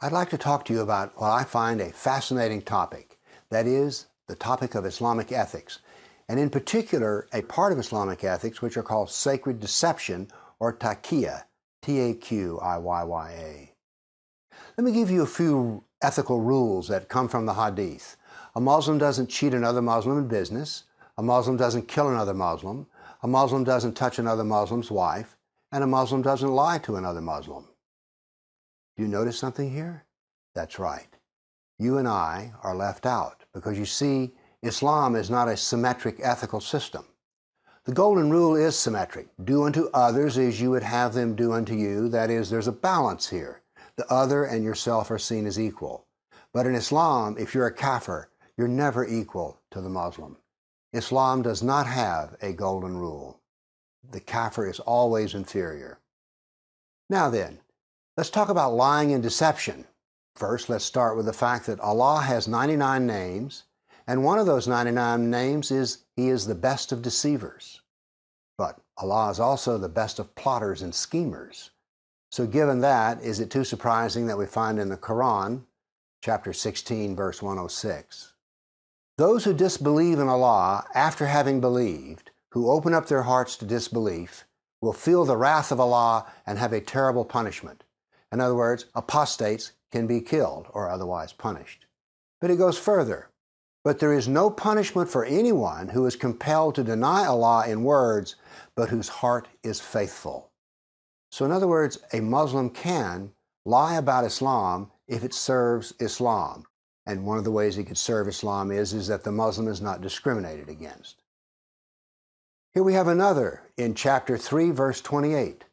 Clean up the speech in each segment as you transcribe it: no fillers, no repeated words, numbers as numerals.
I'd like to talk to you about what I find a fascinating topic. That is, the topic of Islamic ethics, and in particular, a part of Islamic ethics which are called sacred deception or Takijja, T-A-Q-I-Y-Y-A. Let me give you a few ethical rules that come from the Hadith. A Muslim doesn't cheat another Muslim in business. A Muslim doesn't kill another Muslim. A Muslim doesn't touch another Muslim's wife. And a Muslim doesn't lie to another Muslim. Do you notice something here? That's right. You and I are left out because you see, Islam is not a symmetric ethical system. The golden rule is symmetric. Do unto others as you would have them do unto you. That is, there's a balance here. The other and yourself are seen as equal. But in Islam, if you're a kafir, you're never equal to the Muslim. Islam does not have a golden rule. The kafir is always inferior. Now then, let's talk about lying and deception. First, let's start with the fact that Allah has 99 names, and one of those 99 names is He is the best of deceivers. But Allah is also the best of plotters and schemers. So given that, is it too surprising that we find in the Quran, chapter 16, verse 106, those who disbelieve in Allah after having believed, who open up their hearts to disbelief, will feel the wrath of Allah and have a terrible punishment. In other words, apostates can be killed or otherwise punished. But it goes further. But there is no punishment for anyone who is compelled to deny Allah in words, but whose heart is faithful. So in other words, a Muslim can lie about Islam if it serves Islam. And one of the ways he could serve Islam is that the Muslim is not discriminated against. Here we have another in chapter 3, verse 28.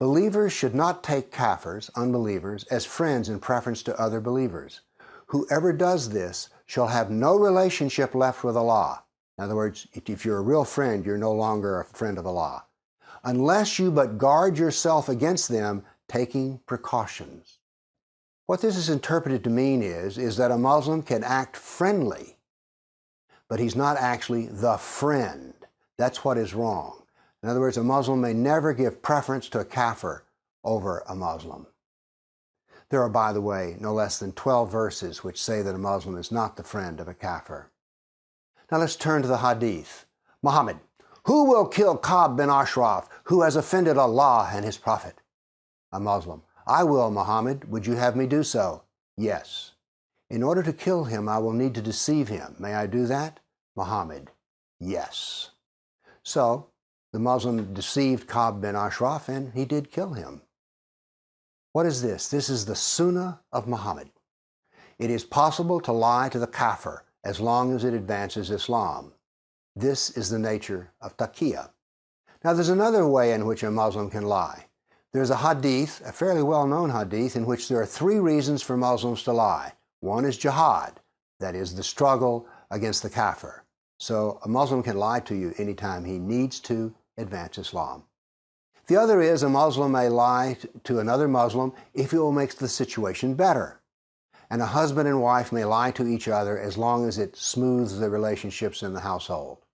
Believers should not take kafirs, unbelievers, as friends in preference to other believers. Whoever does this shall have no relationship left with Allah. In other words, if you're a real friend, you're no longer a friend of Allah, unless you but guard yourself against them, taking precautions. What this is interpreted to mean is that a Muslim can act friendly, but he's not actually the friend. That's what is wrong. In other words, a Muslim may never give preference to a kafir over a Muslim. There are, by the way, no less than 12 verses which say that a Muslim is not the friend of a kafir. Now let's turn to the Hadith. Muhammad, who will kill Ka'b bin Ashraf, who has offended Allah and His Prophet? A Muslim, I will, Muhammad. Would you have me do so? Yes. In order to kill him, I will need to deceive him. May I do that? Muhammad, yes. So, the Muslim deceived Ka'b bin Ashraf and he did kill him. What is this? This is the Sunnah of Muhammad. It is possible to lie to the kafir as long as it advances Islam. This is the nature of Takijja. Now there's another way in which a Muslim can lie. There's a hadith, a fairly well-known hadith, in which there are 3 reasons for Muslims to lie. One is jihad, that is the struggle against the kafir. So a Muslim can lie to you anytime he needs to advance Islam. The other is a Muslim may lie to another Muslim if it will make the situation better. And a husband and wife may lie to each other as long as it smooths the relationships in the household.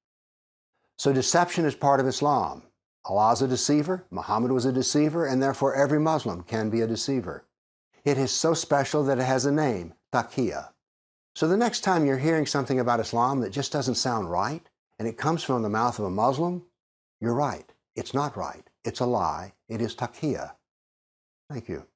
So deception is part of Islam. Allah is a deceiver, Muhammad was a deceiver, and therefore every Muslim can be a deceiver. It is so special that it has a name, Takijja. So the next time you're hearing something about Islam that just doesn't sound right, and it comes from the mouth of a Muslim, you're right. It's not right. It's a lie. It is Takijja. Thank you.